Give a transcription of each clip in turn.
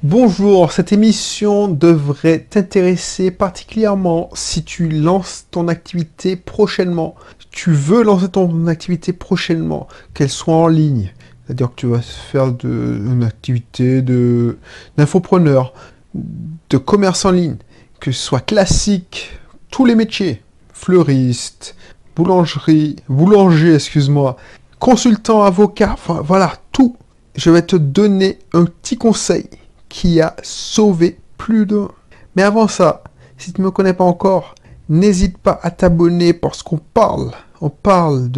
Bonjour, cette émission devrait t'intéresser particulièrement si tu lances ton activité prochainement. Tu veux lancer ton activité prochainement, qu'elle soit en ligne. C'est-à-dire que tu vas faire une activité d'infopreneur, de commerce en ligne, que ce soit classique, tous les métiers, fleuriste, boulanger, excuse-moi, consultant, avocat, enfin voilà, tout. Je vais te donner un petit conseil qui a sauvé plus de... Mais avant ça, si tu ne me connais pas encore, n'hésite pas à t'abonner parce qu'on parle. On parle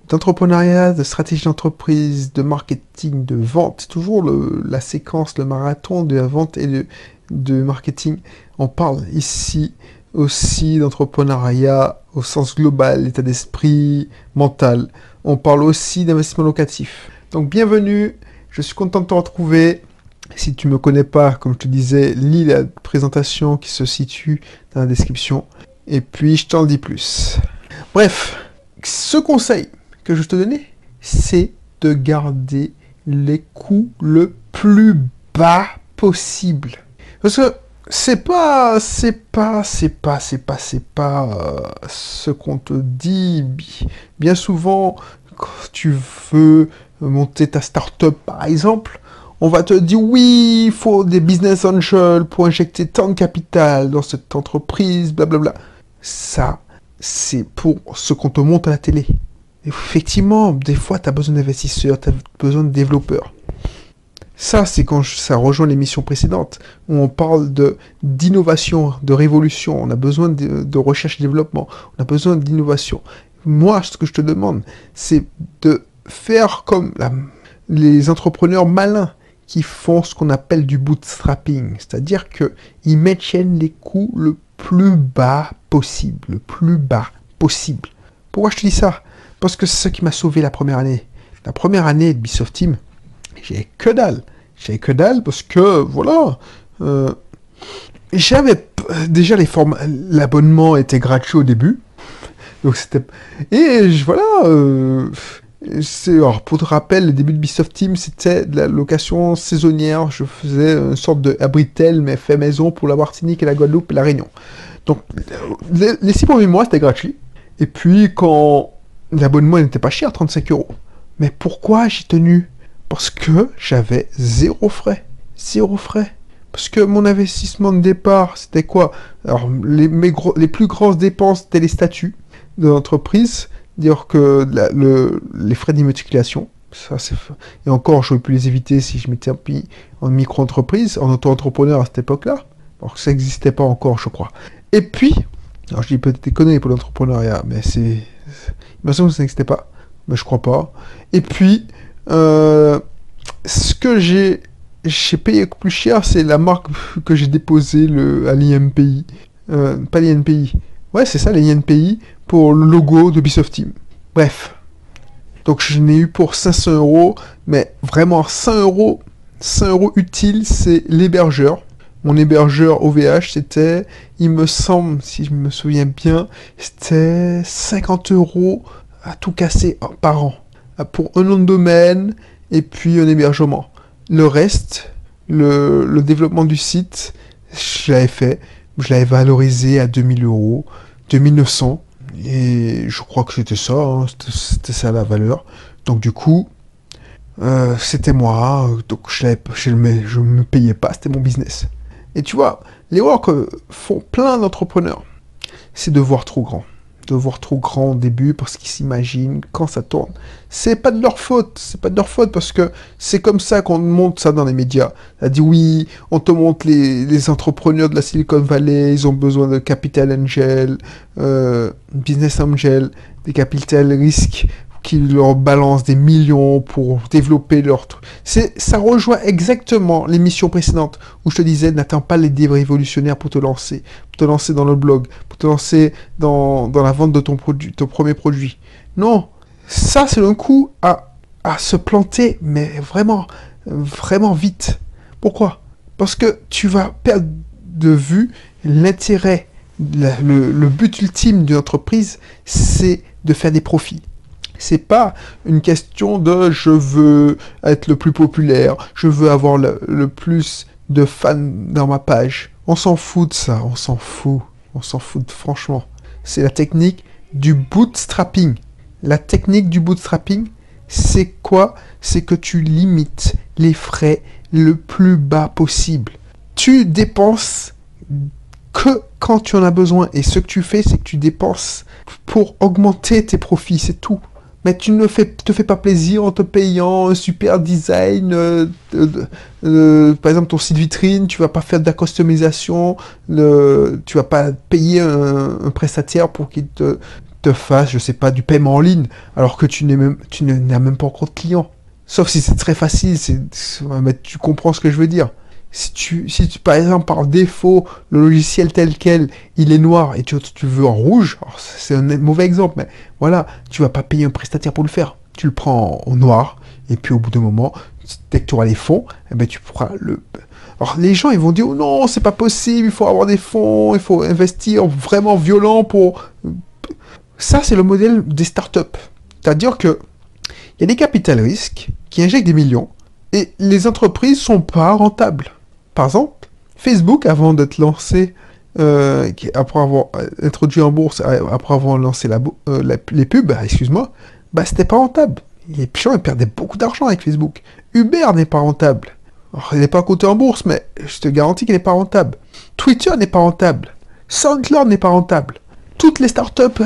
d'entrepreneuriat, de stratégie d'entreprise, de marketing, de vente. C'est toujours la séquence, le marathon de la vente et de marketing. On parle ici aussi d'entrepreneuriat au sens global, état d'esprit, mental. On parle aussi d'investissement locatif. Donc bienvenue, je suis content de te retrouver. Si tu ne me connais pas, comme je te disais, lis la présentation qui se situe dans la description. Et puis, je t'en dis plus. Bref, ce conseil que je te donnais, c'est de garder les coûts le plus bas possible. Parce que c'est pas ce qu'on te dit. Bien souvent, quand tu veux monter ta start-up, par exemple, on va te dire oui, il faut des business angels pour injecter tant de capital dans cette entreprise, blablabla. Ça, c'est pour ce qu'on te montre à la télé. Effectivement, des fois, tu as besoin d'investisseurs, tu as besoin de développeurs. Ça, c'est quand ça rejoint l'émission précédente, où on parle d'innovation, de révolution. On a besoin de recherche et développement. On a besoin d'innovation. Moi, ce que je te demande, c'est de faire comme les entrepreneurs malins qui font ce qu'on appelle du bootstrapping, c'est-à-dire qu'ils maintiennent les coûts le plus bas possible, le plus bas possible. Pourquoi je te dis ça? Parce que c'est ce qui m'a sauvé la première année. La première année de Ubisoft Team, j'avais que dalle. J'avais que dalle parce que, voilà, j'avais déjà l'abonnement était gratuit au début. Donc c'était... Et voilà... alors, pour te rappel, le début de Ubisoft Team, c'était de la location saisonnière. Je faisais une sorte de abritel, mais fait maison pour la Martinique et la Guadeloupe et la Réunion. Donc, les 6 premiers mois, c'était gratuit. Et puis, quand l'abonnement n'était pas cher, 35 €. Mais pourquoi j'ai tenu? Parce que j'avais 0 frais. 0 frais. Parce que mon investissement de départ, c'était quoi? Alors, les plus grosses dépenses, c'était les statuts de l'entreprise. Dire que les frais d'immatriculation, ça c'est... Et encore, j'aurais pu les éviter si je m'étais mis en micro-entreprise, en auto-entrepreneur à cette époque-là. Alors que ça n'existait pas encore, je crois. Et puis, alors je dis peut-être des conneries pour l'entrepreneuriat, mais c'est... Il me semble que ça n'existait pas, mais je crois pas. Et puis, ce que j'ai payé plus cher, c'est la marque que j'ai déposée à l'INPI. Pas l'INPI. Ouais, c'est ça, l'INPI, pour le logo de Ubisoft Team. Bref. Donc, je n'ai eu pour 500 €, mais vraiment 100 €, 100 € utile, c'est l'hébergeur. Mon hébergeur OVH, c'était, il me semble, si je me souviens bien, c'était 50 € à tout casser par an. Pour un nom de domaine, et puis un hébergement. Le reste, le développement du site, je l'avais fait. Je l'avais valorisé à 2000 €, 2900, et je crois que c'était ça, hein, c'était ça la valeur. Donc du coup, c'était moi, donc je me payais pas, c'était mon business. Et tu vois, l'erreur que font plein d'entrepreneurs, c'est de voir trop grand. De voir trop grand au début parce qu'ils s'imaginent quand ça tourne. C'est pas de leur faute, parce que c'est comme ça qu'on montre ça dans les médias. Ça dit oui, on te montre les entrepreneurs de la Silicon Valley, ils ont besoin de capital angel, business angel, des capital risques qui leur balancent des millions pour développer leur truc. Ça rejoint exactement l'émission précédente où je te disais, n'attends pas l'idée révolutionnaire pour te lancer dans le blog, pour te lancer dans la vente de ton premier produit. Non, ça c'est un coup à se planter, mais vraiment, vraiment vite. Pourquoi? Parce que tu vas perdre de vue l'intérêt, le but ultime d'une entreprise, c'est de faire des profits. C'est pas une question de je veux être le plus populaire, je veux avoir le plus de fans dans ma page. On s'en fout de ça, on s'en fout. On s'en fout, franchement. C'est la technique du bootstrapping. La technique du bootstrapping, c'est quoi? C'est que tu limites les frais le plus bas possible. Tu dépenses que quand tu en as besoin. Et ce que tu fais, c'est que tu dépenses pour augmenter tes profits, c'est tout. Mais tu ne te fais pas plaisir en te payant un super design. Par exemple, ton site vitrine, tu vas pas faire de la customisation. Tu vas pas payer un prestataire pour qu'il te fasse, je sais pas, du paiement en ligne, alors que tu n'as même pas encore de clients. Sauf si c'est très facile, mais tu comprends ce que je veux dire. Si tu, par exemple, par défaut, le logiciel tel quel, il est noir et tu veux en rouge, c'est un mauvais exemple, mais voilà, tu vas pas payer un prestataire pour le faire. Tu le prends en noir, et puis au bout d'un moment, dès que tu auras les fonds, eh ben, tu pourras le... Alors les gens, ils vont dire, oh non, c'est pas possible, il faut avoir des fonds, il faut investir vraiment violent pour... Ça, c'est le modèle des startups. C'est-à-dire que il y a des capital risques qui injectent des millions, et les entreprises sont pas rentables. Par exemple, Facebook, avant d'être lancé, après avoir introduit en bourse, après avoir lancé les pubs, excuse-moi, bah c'était pas rentable. Les gens ils perdaient beaucoup d'argent avec Facebook. Uber n'est pas rentable. Alors, il n'est pas coté en bourse, mais je te garantis qu'il n'est pas rentable. Twitter n'est pas rentable. SoundCloud n'est pas rentable. Toutes les startups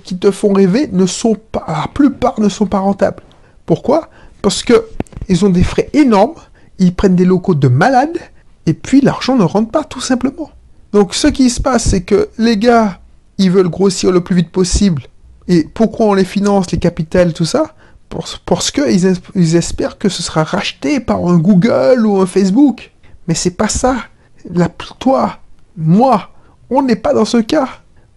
qui te font rêver ne sont pas, la plupart ne sont pas rentables. Pourquoi? Parce que ils ont des frais énormes, ils prennent des locaux de malades, et puis l'argent ne rentre pas, tout simplement. Donc ce qui se passe, c'est que les gars, ils veulent grossir le plus vite possible. Et pourquoi on les finance, les capitales, tout ça? Parce qu'ils espèrent que ce sera racheté par un Google ou un Facebook. Mais c'est pas ça. Toi, moi, on n'est pas dans ce cas.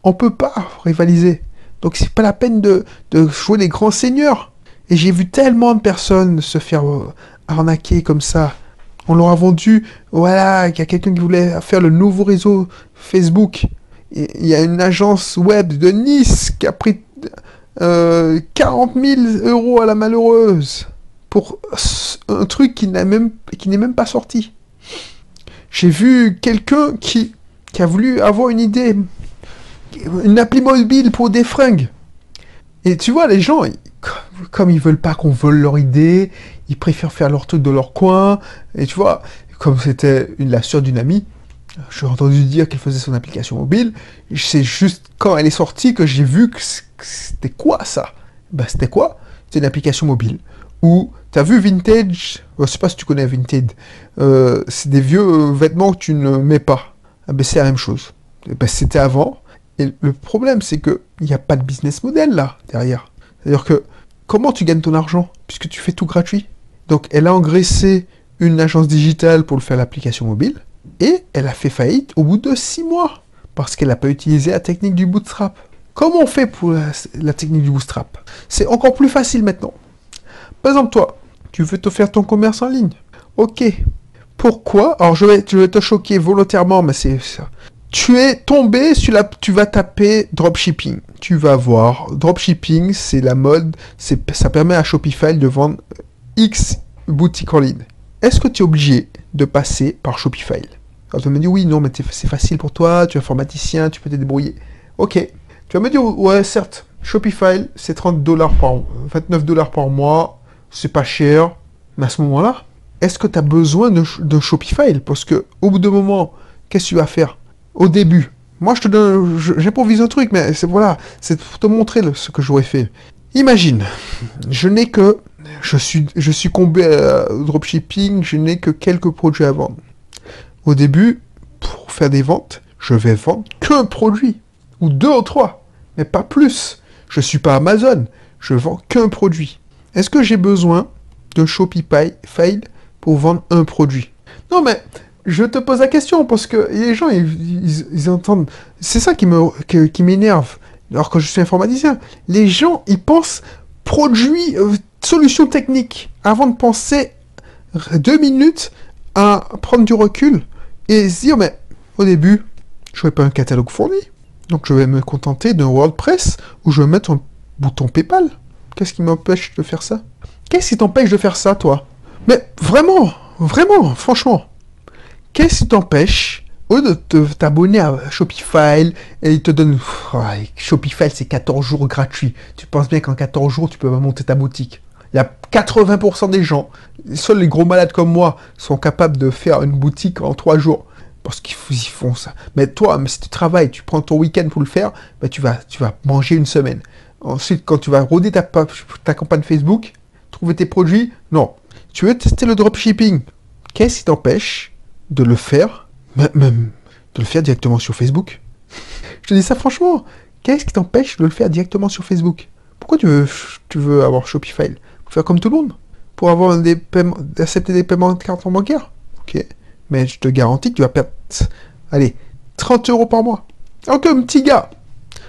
On peut pas rivaliser. Donc c'est pas la peine de jouer les grands seigneurs. Et j'ai vu tellement de personnes se faire arnaquer comme ça. On leur a vendu, voilà, il y a quelqu'un qui voulait faire le nouveau réseau Facebook. Et il y a une agence web de Nice qui a pris 40 000 € à la malheureuse pour un truc qui n'est même pas sorti. J'ai vu quelqu'un qui a voulu avoir une idée, une appli mobile pour des fringues. Et tu vois, les gens, comme ils veulent pas qu'on vole leur idée, ils préfèrent faire leur truc de leur coin. Et tu vois, comme c'était la sœur d'une amie, j'ai entendu dire qu'elle faisait son application mobile. C'est juste quand elle est sortie que j'ai vu que c'était quoi ça? Bah c'était quoi? C'était une application mobile où t'as vu Vintage, je sais pas si tu connais Vinted, c'est des vieux vêtements que tu ne mets pas. Ah ben c'est la même chose. Ben, c'était avant. Et le problème c'est que il n'y a pas de business model là derrière. C'est-à-dire que comment tu gagnes ton argent puisque tu fais tout gratuit? Donc elle a engraissé une agence digitale pour le faire l'application mobile. Et elle a fait faillite au bout de 6 mois, parce qu'elle n'a pas utilisé la technique du bootstrap. Comment on fait pour la technique du bootstrap? C'est encore plus facile maintenant. Par exemple, toi, tu veux te faire ton commerce en ligne. Ok. Pourquoi? Alors, je vais te choquer volontairement, mais c'est ça. Tu es tombé sur tu vas taper dropshipping. Tu vas voir, dropshipping, c'est la mode, ça permet à Shopify de vendre X boutiques en ligne. Est-ce que tu es obligé de passer par Shopify? Alors tu vas me dire, oui, non, mais c'est facile pour toi, tu es informaticien, tu peux te débrouiller. Ok. Tu vas me dire, ouais, certes, Shopify, c'est 29 $ par mois, c'est pas cher, mais à ce moment-là, est-ce que tu as besoin de Shopify? Parce que au bout d'un moment, qu'est-ce que tu vas faire? Au début, moi je te donne, j'improvise un truc, mais c'est pour te montrer ce que j'aurais fait. Imagine, je suis comblé à dropshipping, je n'ai que quelques produits à vendre. Au début, pour faire des ventes, je vais vendre qu'un produit, ou 2 ou 3, mais pas plus. Je suis pas Amazon, je vends qu'un produit. Est-ce que j'ai besoin de Shopify pour vendre un produit? Non mais, je te pose la question, parce que les gens, ils entendent... C'est ça qui m'énerve, alors que je suis informaticien. Les gens, ils pensent produit, solution technique, avant de penser 2 minutes à prendre du recul et se dire, mais au début, je n'aurai pas un catalogue fourni, donc je vais me contenter d'un WordPress où je vais mettre un bouton PayPal. Qu'est-ce qui m'empêche de faire ça? Qu'est-ce qui t'empêche de faire ça, toi? Mais vraiment, vraiment, franchement, qu'est-ce qui t'empêche, au lieu de t'abonner à Shopify, et il te donne... Ouais, Shopify, c'est 14 jours gratuits. Tu penses bien qu'en 14 jours, tu peux monter ta boutique. Il y a 80% des gens, seuls les gros malades comme moi, sont capables de faire une boutique en 3 jours. Parce qu'ils font ça. Mais toi, si tu travailles, tu prends ton week-end pour le faire, bah tu vas manger une semaine. Ensuite, quand tu vas rôder ta campagne Facebook, trouver tes produits, non. Tu veux tester le dropshipping. Qu'est-ce qui t'empêche de le faire, même de le faire directement sur Facebook? Je te dis ça franchement. Qu'est-ce qui t'empêche de le faire directement sur Facebook? Pourquoi tu veux avoir Shopify? Pour faire comme tout le monde? Pour avoir accepter des paiements de carte bancaire? Ok. Mais je te garantis que tu vas perdre, allez, 30 € par mois. Alors qu'un petit gars.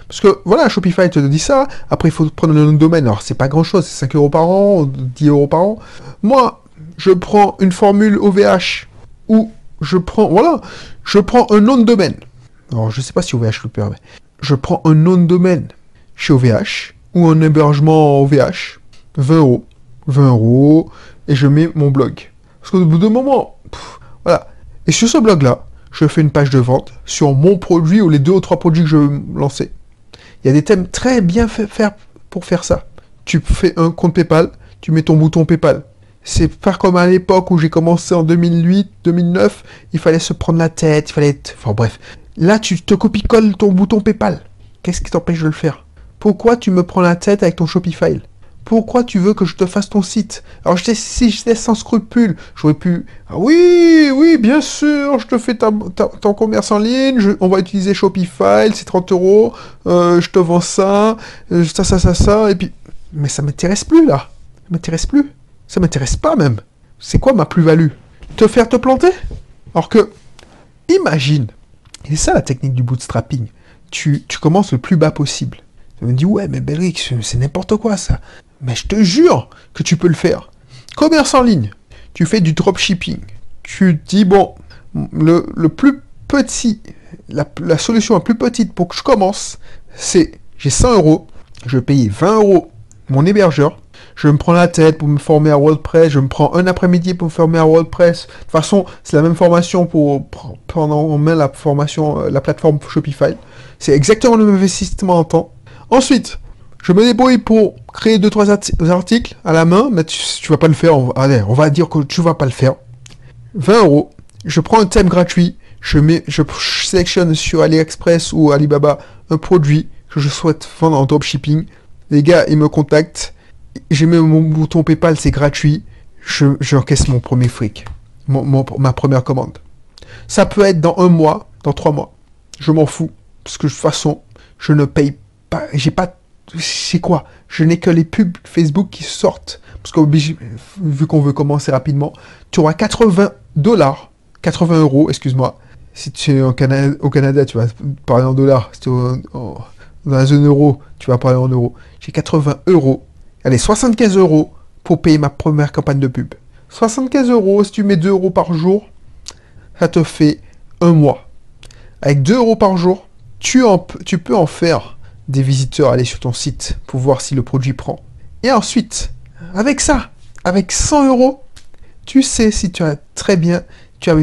Parce que, voilà, Shopify te dit ça. Après, il faut prendre le nom de domaine. Alors, c'est pas grand-chose. C'est 5 € par an, 10 € par an. Moi, je prends une formule OVH où je prends un nom de domaine. Alors, je sais pas si OVH le permet. Je prends un nom de domaine chez OVH ou un hébergement OVH. 20 €. 20 €. Et je mets mon blog. Parce qu'au bout d'un moment, voilà. Et sur ce blog-là, je fais une page de vente sur mon produit ou les 2 ou 3 produits que je veux lancer. Il y a des thèmes très bien faits pour faire ça. Tu fais un compte PayPal, tu mets ton bouton PayPal. C'est pas comme à l'époque où j'ai commencé en 2008, 2009, il fallait se prendre la tête, il fallait être... Enfin bref. Là, tu te copie-colles ton bouton PayPal. Qu'est-ce qui t'empêche de le faire? Pourquoi tu me prends la tête avec ton Shopify? Pourquoi tu veux que je te fasse ton site? Alors, si j'étais sans scrupule, j'aurais pu... Ah, oui, bien sûr, je te fais ton commerce en ligne, on va utiliser Shopify, c'est 30 €, je te vends ça, ça, et puis... Mais ça m'intéresse plus, là. Ça m'intéresse plus. Ça m'intéresse pas, même. C'est quoi ma plus-value? Te faire te planter? Alors que, imagine, et c'est ça la technique du bootstrapping, tu commences le plus bas possible. Tu me dis, ouais, mais Belric, c'est n'importe quoi, ça. Mais je te jure que tu peux le faire. Commerce en ligne. Tu fais du dropshipping. Tu dis, bon, le plus petit, la solution la plus petite pour que je commence, c'est, j'ai 100 €, je vais payer 20 € mon hébergeur, je me prends la tête pour me former à WordPress, je me prends un après-midi pour me former à WordPress. De toute façon, c'est la même formation pour prendre en main la plateforme Shopify. C'est exactement le même investissement en temps. Ensuite, je me débrouille pour créer 2-3 articles à la main, mais tu vas pas le faire. On va dire que tu vas pas le faire. 20 €. Je prends un thème gratuit. Je sélectionne sur AliExpress ou Alibaba un produit que je souhaite vendre en dropshipping. Les gars, ils me contactent. J'ai mis mon bouton PayPal, c'est gratuit. J'encaisse mon premier fric. Ma première commande. Ça peut être dans 1 mois, dans 3 mois. Je m'en fous. Parce que de toute façon, je ne paye pas. C'est quoi? Je n'ai que les pubs Facebook qui sortent. Parce que vu qu'on veut commencer rapidement, tu auras 80 €, excuse-moi. Si tu es au Canada, tu vas parler en dollars. Si tu es dans la zone euro, tu vas parler en euros. J'ai 80 €. Allez, 75 € pour payer ma première campagne de pub. 75 €, si tu mets 2 € par jour, ça te fait 1 mois. Avec 2 € par jour, tu peux en faire des visiteurs aller sur ton site pour voir si le produit prend. Et ensuite, avec ça, avec 100 €, tu sais si tu as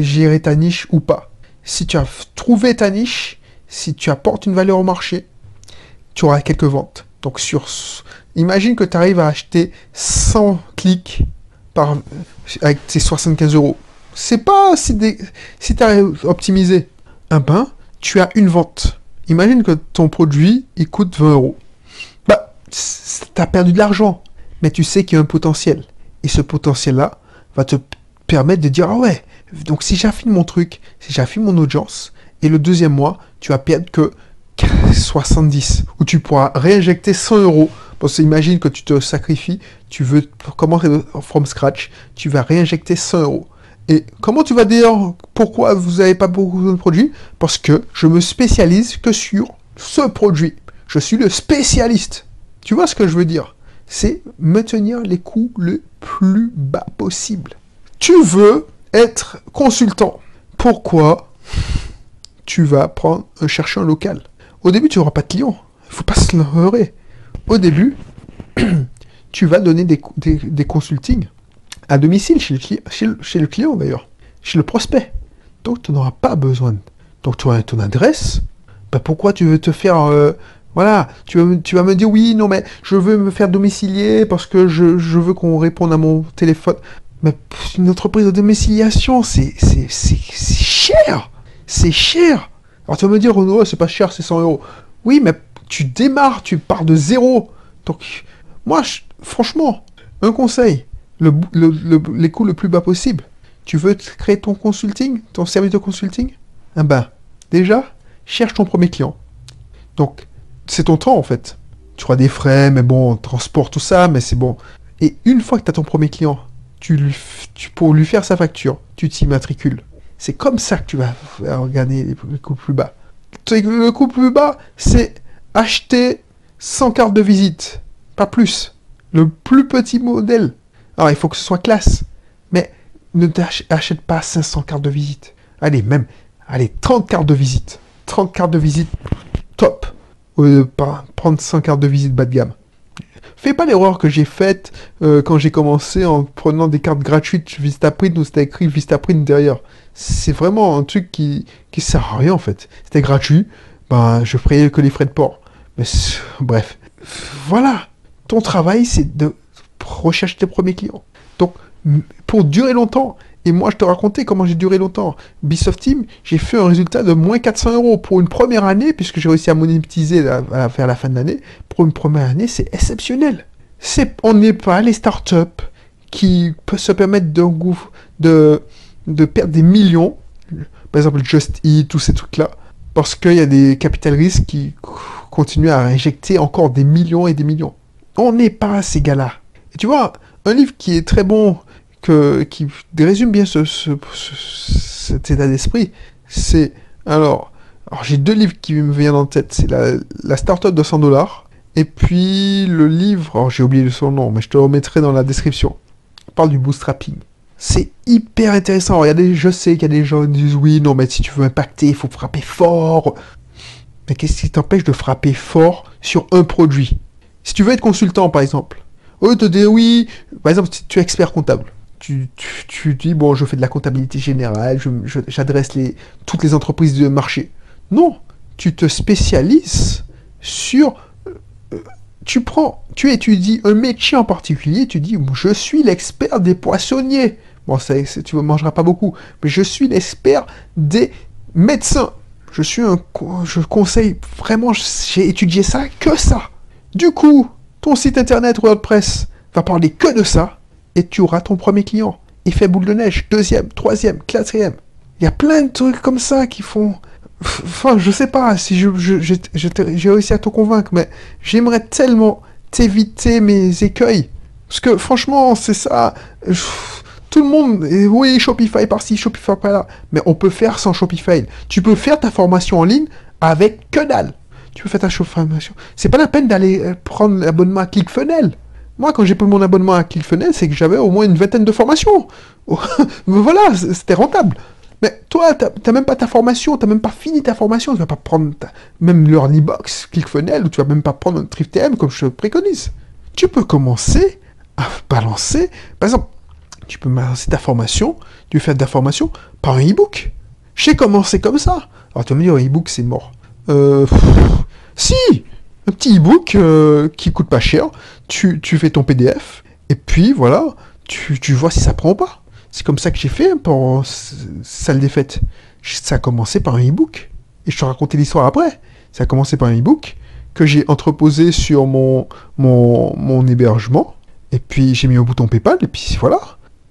géré ta niche ou pas. Si tu as trouvé ta niche, si tu apportes une valeur au marché, tu auras quelques ventes. Donc imagine que tu arrives à acheter 100 clics avec tes 75 €. C'est pas si tu as optimisé. Tu as une vente. Imagine que ton produit, il coûte 20 €. Bah, tu as perdu de l'argent. Mais tu sais qu'il y a un potentiel. Et ce potentiel-là va te permettre de dire, ah ouais, donc si j'affine mon truc, si j'affine mon audience, et le deuxième mois, tu vas perdre que 70, où tu pourras réinjecter 100 €. Parce que imagine que tu te sacrifies, tu veux commencer from scratch, tu vas réinjecter 100 €. Et comment tu vas dire pourquoi vous n'avez pas beaucoup de produits? Parce que je me spécialise que sur ce produit. Je suis le spécialiste. Tu vois ce que je veux dire? C'est maintenir les coûts le plus bas possible. Tu veux être consultant. Pourquoi tu vas chercher un local? Au début, tu n'auras pas de clients. Il ne faut pas se leurrer. Au début, tu vas donner des consultings à domicile, chez le client d'ailleurs, chez le prospect. Donc tu n'auras pas besoin. Donc tu as ton adresse, bah, pourquoi tu veux te faire... voilà, tu vas me dire, oui, non, mais je veux me faire domicilier parce que je veux qu'on réponde à mon téléphone. Mais une entreprise de domiciliation, c'est cher. C'est cher. Alors tu vas me dire, oh, non, c'est pas cher, c'est 100 euros. Oui, mais tu démarres, tu pars de zéro. Donc, moi, franchement, un conseil, les coûts le plus bas possible. Tu veux créer ton consulting, ton service de consulting? Ah ben, déjà, cherche ton premier client. Donc, c'est ton temps en fait. Tu auras des frais, mais bon, transport, tout ça, mais c'est bon. Et une fois que tu as ton premier client, pour lui faire sa facture, tu t'y matricules. C'est comme ça que tu vas gagner les coûts plus bas. Le coût plus bas, c'est acheter 100 cartes de visite, pas plus. Le plus petit modèle. Alors, il faut que ce soit classe, mais ne t'achète pas 500 cartes de visite. Allez, 30 cartes de visite. 30 cartes de visite, top. Au lieu de prendre 100 cartes de visite bas de gamme. Fais pas l'erreur que j'ai faite quand j'ai commencé en prenant des cartes gratuites Vistaprint où c'était écrit Vistaprint derrière. C'est vraiment un truc qui sert à rien en fait. C'était gratuit, ben je payais que les frais de port. Mais bref, voilà. Ton travail c'est de rechercher tes premiers clients. Donc pour durer longtemps, et moi je te racontais comment j'ai duré longtemps. Ubisoft Team, j'ai fait un résultat de moins 400 euros pour une première année, puisque j'ai réussi à monétiser vers la fin de l'année. Pour une première année, c'est exceptionnel. On n'est pas les startups qui peuvent se permettre de perdre des millions, par exemple Just Eat, tous ces trucs-là, parce qu'il y a des capital risques qui continuent à injecter encore des millions et des millions. On n'est pas ces gars-là. Et tu vois, un livre qui est très bon, qui résume bien cet état d'esprit, c'est... Alors j'ai deux livres qui me viennent en tête. C'est la startup de 100 $, et puis le livre... Alors j'ai oublié son nom, mais je te le remettrai dans la description. On parle du bootstrapping. C'est hyper intéressant. Alors, je sais qu'il y a des gens qui disent, oui, non, mais si tu veux impacter, il faut frapper fort. Mais qu'est-ce qui t'empêche de frapper fort sur un produit? Si tu veux être consultant, par exemple, au lieu de te dire, oui, par exemple, si tu es expert comptable, tu dis, bon, je fais de la comptabilité générale, j'adresse toutes les entreprises de marché. Non, tu te spécialises sur... tu étudies un métier en particulier, tu dis, je suis l'expert des poissonniers. Bon, tu ne mangeras pas beaucoup, mais je suis l'expert des médecins. Je conseille vraiment, j'ai étudié ça, que ça. Du coup, ton site internet WordPress va parler que de ça, et tu auras ton premier client. Effet boule de neige, deuxième, troisième, quatrième. Il y a plein de trucs comme ça qui font... Enfin, je sais pas si j'ai réussi à te convaincre, mais j'aimerais tellement t'éviter mes écueils. Parce que franchement, c'est ça... Tout le monde, oui, Shopify par-ci, Shopify par-là, mais on peut faire sans Shopify. Tu peux faire ta formation en ligne avec que dalle. Tu peux faire ta formation. C'est pas la peine d'aller prendre l'abonnement à ClickFunnels. Moi, quand j'ai pris mon abonnement à ClickFunnels, c'est que j'avais au moins une vingtaine de formations. Voilà, c'était rentable. Mais toi, t'as même pas ta formation, t'as même pas fini ta formation, tu vas pas prendre même l'Earnybox, ClickFunnels, ou tu vas même pas prendre un TriftM comme je te préconise. Tu peux commencer à balancer, par exemple, tu peux balancer ta formation, tu veux faire de la formation par un e-book. J'ai commencé comme ça. Alors tu vas me dire, un e-book c'est mort. Si, un petit e-book qui coûte pas cher, tu fais ton PDF, et puis voilà, tu vois si ça prend ou pas. C'est comme ça que j'ai fait pour Salle des Fêtes. Ça a commencé par un e-book. Et je te racontais l'histoire après. Ça a commencé par un e-book que j'ai entreposé sur mon hébergement. Et puis j'ai mis au bouton PayPal, et puis voilà.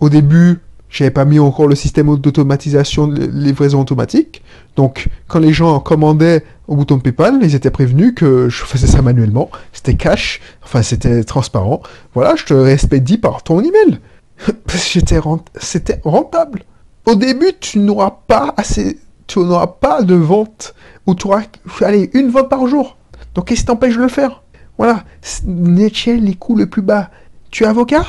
Au début, j'avais pas mis encore le système d'automatisation de livraison automatique. Donc, quand les gens commandaient au bouton PayPal, ils étaient prévenus que je faisais ça manuellement. C'était cash, enfin c'était transparent. Voilà, je te respecte par ton email. C'était rentable. Au début, tu n'auras pas de vente, ou tu auras, allez, une vente par jour. Donc, qu'est-ce qui t'empêche de le faire? Voilà, Nietzsche, les coûts le plus bas. Tu es avocat?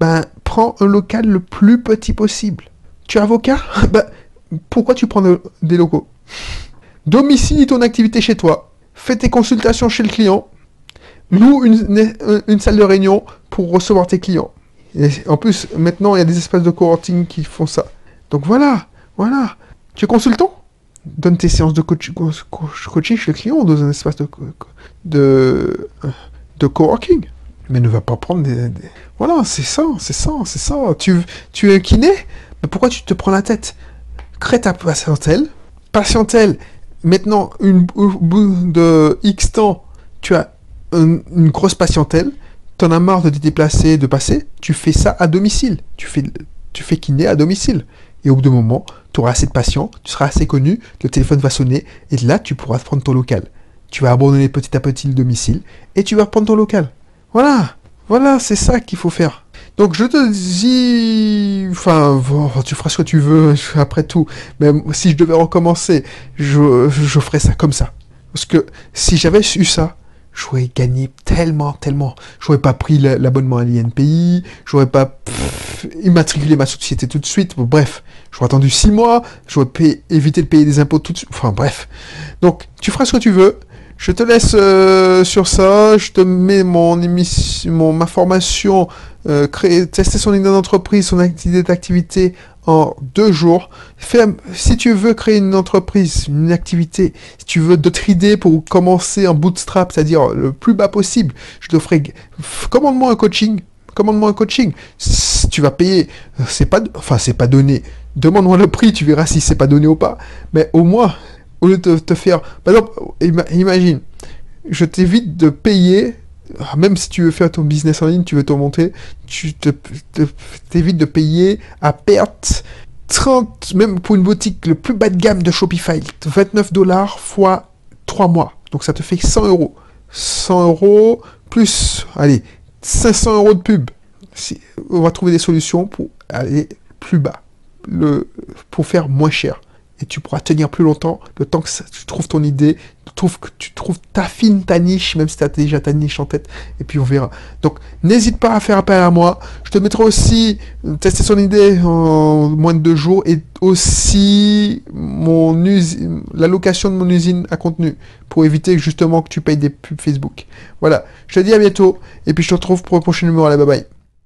Ben, prends un local le plus petit possible. Tu es avocat? Ben, pourquoi tu prends des locaux? Domicile ton activité chez toi. Fais tes consultations chez le client. Loue une salle de réunion pour recevoir tes clients. Et en plus, maintenant, il y a des espaces de coworking qui font ça. Donc voilà. Tu es consultant? Donne tes séances de coaching chez le client dans un espace de, de coworking. Mais ne va pas prendre Voilà, c'est ça. Tu es kiné? Mais pourquoi tu te prends la tête? Crée ta patientèle. Maintenant, au bout de X temps, tu as une grosse patientèle. T'en as marre de te déplacer, de passer. Tu fais ça à domicile. Tu fais kiné à domicile. Et au bout d'un moment, tu auras assez de patients, tu seras assez connu, le téléphone va sonner, et là, tu pourras prendre ton local. Tu vas abandonner petit à petit le domicile, et tu vas prendre ton local. Voilà, c'est ça qu'il faut faire. Donc je te dis, enfin, tu feras ce que tu veux après tout. Mais si je devais recommencer, je ferais ça comme ça. Parce que si j'avais eu ça, j'aurais gagné tellement. J'aurais pas pris l'abonnement à l'INPI, j'aurais pas immatriculé ma société tout de suite. Bon, bref, j'aurais attendu 6 mois, j'aurais évité de payer des impôts tout de suite. Enfin bref. Donc tu feras ce que tu veux. Je te laisse sur ça, je te mets ma formation, tester son idée d'entreprise, son idée d'activité en 2 jours. Si tu veux créer une entreprise, une activité, si tu veux d'autres idées pour commencer en bootstrap, c'est-à-dire le plus bas possible, je te ferai, commande-moi un coaching. Si tu vas payer, c'est pas donné. Demande-moi le prix, tu verras si c'est pas donné ou pas. Mais au moins, au lieu de te faire... Par exemple, imagine, je t'évite de payer, même si tu veux faire ton business en ligne, tu veux te monter, t'évites de payer à perte 30, même pour une boutique le plus bas de gamme de Shopify, 29$ fois 3 mois. Donc ça te fait 100 euros. 100 euros plus, allez, 500 € de pub. On va trouver des solutions pour aller plus bas, pour faire moins cher. Et tu pourras tenir plus longtemps, le temps que tu trouves ton idée, que tu trouves ta niche, même si tu as déjà ta niche en tête, et puis on verra. Donc, n'hésite pas à faire appel à moi. Je te mettrai aussi tester son idée en moins de 2 jours, et aussi la location de mon usine à contenu, pour éviter justement que tu payes des pubs Facebook. Voilà, je te dis à bientôt, et puis je te retrouve pour le prochain numéro. Allez, bye bye.